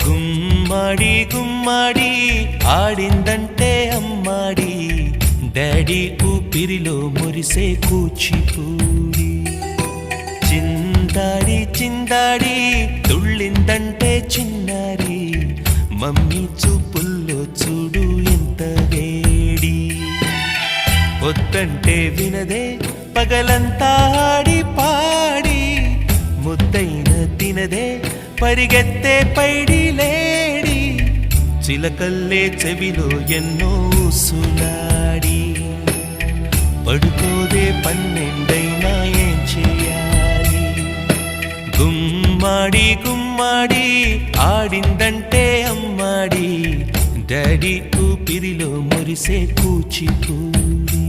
గుమ్మడి గుమ్మడి ఆడిందంటే అమ్మాడి daddy ఊపిరిలో మురిసే కూచిపూడి చిందాడి చిందాడి తుళ్ళిందంటే చిన్నారి మమ్మీ చూపుల్లో చూడు ఎంత వేడి వద్దంటే వినదే పగలంతా ఆడి పాడి ముద్దైన తినదే పరిగెత్తే పైడి లేడి చిలకల్లే చెవిలో ఎన్నో సులాడి పడుకోదే పన్నెండైనా ఏం చేయాలి గుమ్మాడి గుమ్మాడి ఆడిందంటే అమ్మాడి డాడీ ఊపిరిలో మురిసే కూచిపూడి